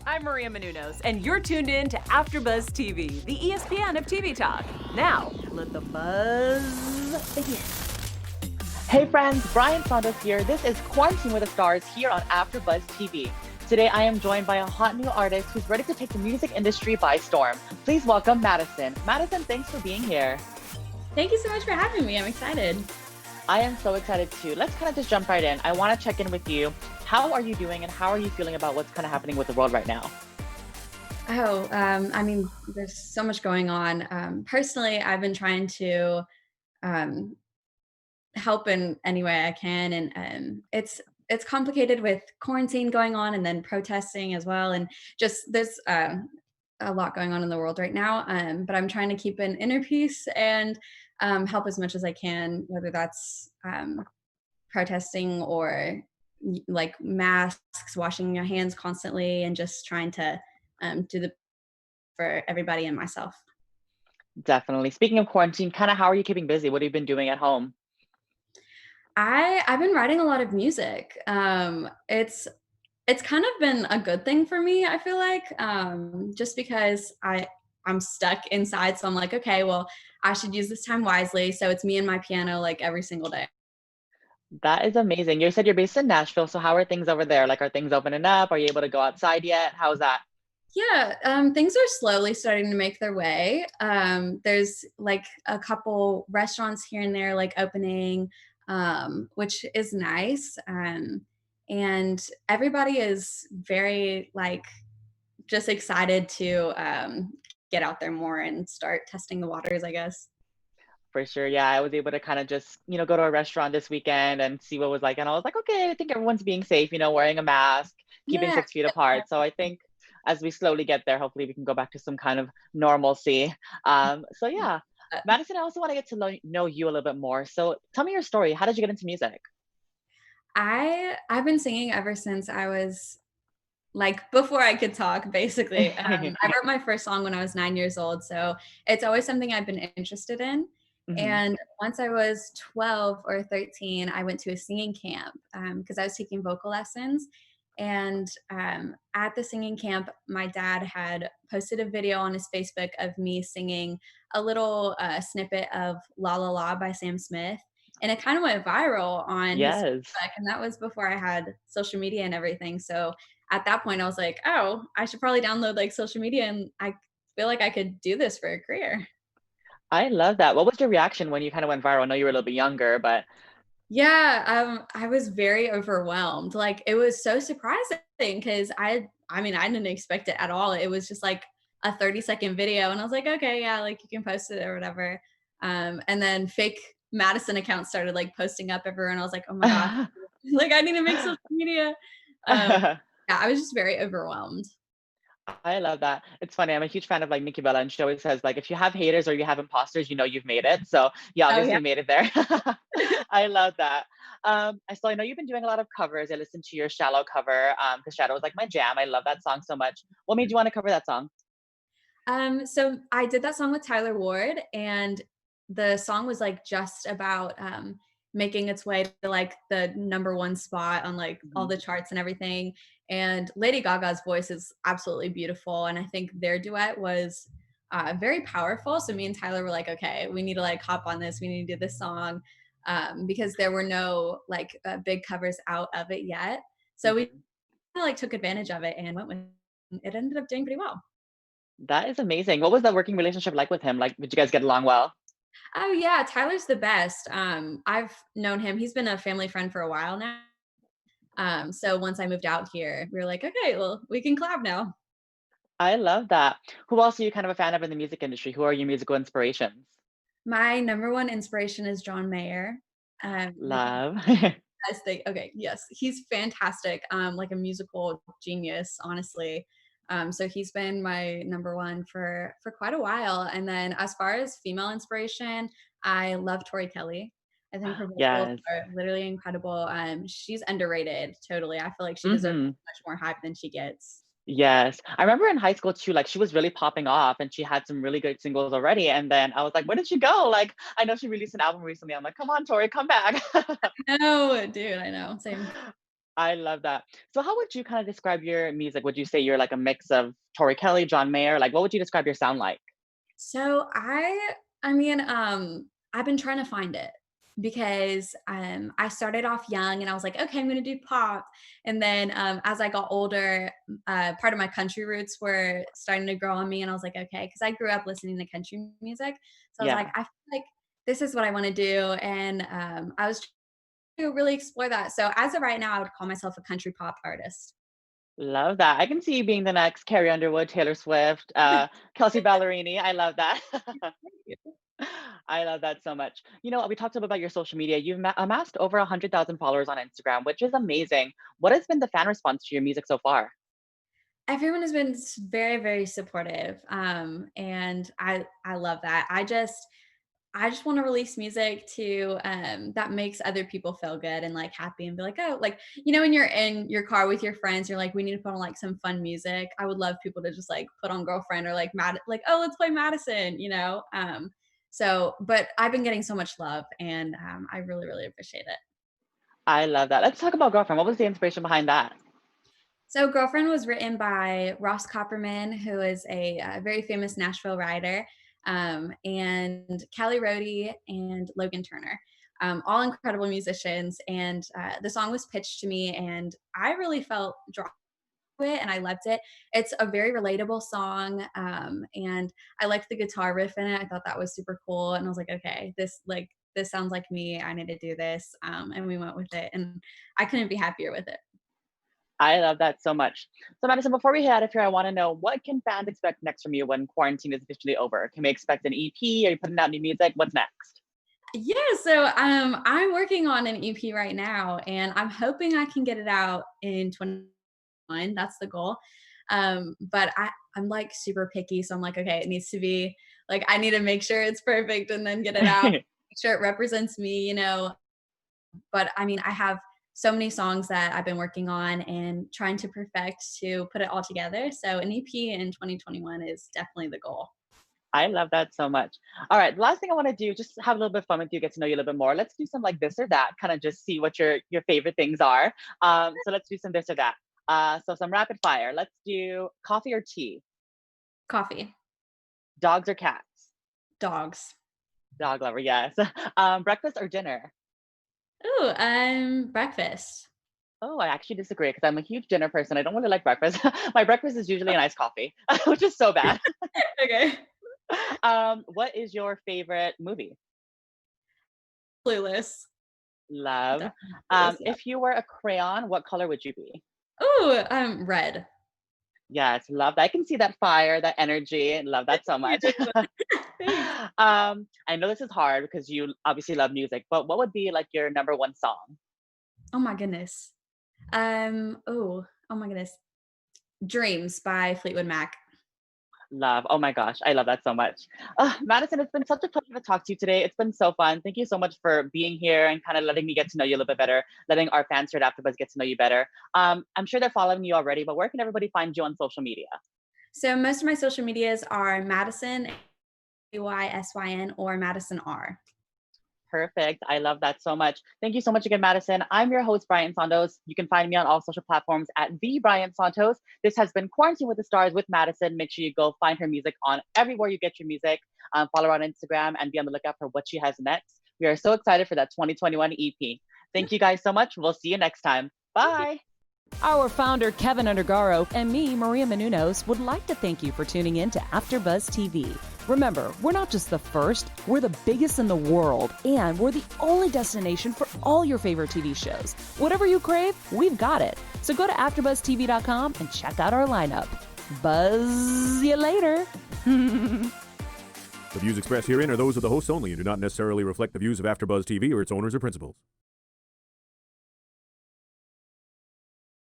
I'm Maria Menounos, and you're tuned in to AfterBuzz TV, the ESPN of TV talk. Now, let the buzz begin. Hey friends, Brian Santos here. This is Quarantine with the Stars here on AfterBuzz TV. Today I am joined by a hot new artist who's ready to take the music industry by storm. Please welcome Madysyn. Madysyn, thanks for being here. Thank you so much for having me. I'm excited. I am so excited too. Let's kind of just jump right in. I want to check in with you. How are you doing and how are you feeling about what's kind of happening with the world right now? There's so much going on. Personally, I've been trying to um, help in any way I can, and it's complicated with quarantine going on, and then protesting as well, and just there's a lot going on in the world right now. But I'm trying to keep an inner peace and help as much as I can, whether that's protesting or like masks, washing your hands constantly, and just trying to do the for everybody and myself. Definitely. Speaking of quarantine, kind of how are you keeping busy? What have you been doing at home? I've been writing a lot of music. It's kind of been a good thing for me, I feel like, just because I'm stuck inside, so I'm like, okay, well, I should use this time wisely. So it's me and my piano like every single day. That is amazing. You said you're based in Nashville, so how are things over there? Like, are things opening up? Are you able to go outside yet? How's that? Yeah, things are slowly starting to make their way. There's like a couple restaurants here and there like opening, which is nice. And everybody is very like just excited to get out there more and start testing the waters, I guess. For sure. Yeah, I was able to kind of just, go to a restaurant this weekend and see what was like. And I was like, okay, I think everyone's being safe, wearing a mask, keeping Yeah. 6 feet apart. So I think as we slowly get there, hopefully we can go back to some kind of normalcy. So yeah, Madysyn, I also want to get to know you a little bit more. So tell me your story. How did you get into music? I've been singing ever since I was like before I could talk, basically. I wrote my first song when I was 9 years old, so it's always something I've been interested in. Mhm. And once I was 12 or 13, I went to a singing camp because I was taking vocal lessons. And at the singing camp, my dad had posted a video on his Facebook of me singing a little snippet of La La La by Sam Smith. And it kind of went viral on his Yes. Facebook. And that was before I had social media and everything. So at that point, I was like, oh, I should probably download like social media, and I feel like I could do this for a career. I love that. What was your reaction when you kind of went viral? I know you were a little bit younger, but Yeah, I was very overwhelmed. Like it was so surprising because I didn't expect it at all. It was just like a 30-second video, and I was like, okay, yeah, like you can post it or whatever. And then fake Madysyn accounts started like posting up everywhere, and I was like, oh my gosh, like I need to make social media. Um, yeah, I was just very overwhelmed. I love that. It's funny. I'm a huge fan of like Nikki Bella, and she always says like, if you have haters or you have imposters, you've made it. So you Oh yeah. obviously made it there. I love that. I know you've been doing a lot of covers. I listened to your Shallow cover because Shadow was like my jam. I love that song so much. What made you want to cover that song? So I did that song with Tyler Ward, and the song was like just about making its way to like the number one spot on like all Mhm. the charts and everything. And Lady Gaga's voice is absolutely beautiful, and I think their duet was very powerful. So me and Tyler were like, okay, we need to like hop on this. We need to do this song because there were no like big covers out of it yet. So we Mhm. like took advantage of it and went with. It ended up doing pretty well. That is amazing. What was the working relationship like with him? Like, did you guys get along well? Oh yeah, Tyler's the best. I've known him. He's been a family friend for a while now. So once I moved out here, we were like, okay, well, we can collab now. I love that. Who else are you kind of a fan of in the music industry? Who are your musical inspirations? My number one inspiration is John Mayer. Because Love. okay, yes, he's fantastic. Like a musical genius, honestly. So he's been my number one for quite a while. And then as far as female inspiration, I love Tori Kelly. I think her vocals Yes. are literally incredible. She's underrated, totally. I feel like she deserves Hmm. much more hype than she gets. Yes. I remember in high school too, like she was really popping off and she had some really good singles already. And then I was like, where did she go? Like, I know she released an album recently. I'm like, come on, Tori, come back. No, dude, I know. Same. I love that. So how would you kind of describe your music? Would you say you're like a mix of Tori Kelly, John Mayer? Like, what would you describe your sound like? So I mean, I've been trying to find it because I started off young and I was like, okay, I'm gonna do pop. And then as I got older, part of my country roots were starting to grow on me, and I was like, okay, because I grew up listening to country music. So I was like, Yeah. I feel like this is what I want to do. And I was trying to really explore that. So as of right now, I would call myself a country pop artist. Love that. I can see you being the next Carrie Underwood, Taylor Swift, Kelsey Ballerini. I love that. I love that so much. We talked a bit about your social media. You've amassed over 100,000 followers on Instagram, which is amazing. What has been the fan response to your music so far? Everyone has been very, very supportive, and I love that. I just want to release music to that makes other people feel good and like happy and be like, oh, like when you're in your car with your friends, you're like, we need to put on like some fun music. I would love people to just like put on Girlfriend or like like, oh, let's play Madysyn. So, but I've been getting so much love, and I really, really appreciate it. I love that. Let's talk about Girlfriend. What was the inspiration behind that? So, Girlfriend was written by Ross Copperman, who is a very famous Nashville writer, and Callie Rohde and Logan Turner, all incredible musicians. And the song was pitched to me, and I really felt drawn to it, and I loved it. It's a very relatable song, and I liked the guitar riff in it. I thought that was super cool, and I was like, okay, this sounds like me. I need to do this, and we went with it, and I couldn't be happier with it. I love that so much. So, Madison, before we head out of here, I want to know what can fans expect next from you when quarantine is officially over? Can we expect an EP? Are you putting out new music? What's next? Yeah, so I'm working on an EP right now, and I'm hoping I can get it out in 21. That's the goal. But I'm like super picky, so I'm like, okay, it needs to be like I need to make sure it's perfect and then get it out, make sure it represents me. But I mean, I have so many songs that I've been working on and trying to perfect to put it all together. So an EP in 2021 is definitely the goal. I love that so much. All right, the last thing I want to do, just have a little bit of fun with you, get to know you a little bit more. Let's do some like this or that, kind of just see what your favorite things are. So let's do some this or that. So some rapid fire. Let's do coffee or tea, Coffee, dogs or cats. dogs. Dog lover, yes. Breakfast or dinner. Ooh, breakfast. Oh, I actually disagree because I'm a huge dinner person. I don't really like breakfast. My breakfast is usually an iced coffee, which is so bad. Okay. What is your favorite movie? Clueless. Love. Definitely clueless, yeah. If you were a crayon, what color would you be? Ooh, red. Yes, love that. I can see that fire, that energy. Love that so You much. did good. Thanks. I know this is hard because you obviously love music, but what would be like your number one song? Oh my goodness. Oh my goodness. Dreams by Fleetwood Mac. Love. Oh my gosh, I love that so much. Madison, it's been such a pleasure to talk to you today. It's been so fun. Thank you so much for being here and kind of letting me get to know you a little bit better, letting our fans here at AfterBuzz get to know you better. I'm sure they're following you already, but where can everybody find you on social media? So most of my social medias are Madysyn, AYSYN, or Madysyn R. Perfect. I love that so much. Thank you so much again, Madison. I'm your host, Brian Santos. You can find me on all social platforms at the Brian Santos. This has been Quarantine with the Stars with Madison. Make sure you go find her music on everywhere you get your music. Follow her on Instagram and be on the lookout for what she has next. We are so excited for that 2021 EP. Thank you guys so much. We'll see you next time. Bye. Our founder, Keven Undergaro, and me, Maria Menounos, would like to thank you for tuning in to AfterBuzz TV. Remember, we're not just the first, we're the biggest in the world, and we're the only destination for all your favorite TV shows. Whatever you crave, we've got it. So go to AfterBuzzTV.com and check out our lineup. Buzz you later. The views expressed herein are those of the hosts only and do not necessarily reflect the views of AfterBuzz TV or its owners or principals.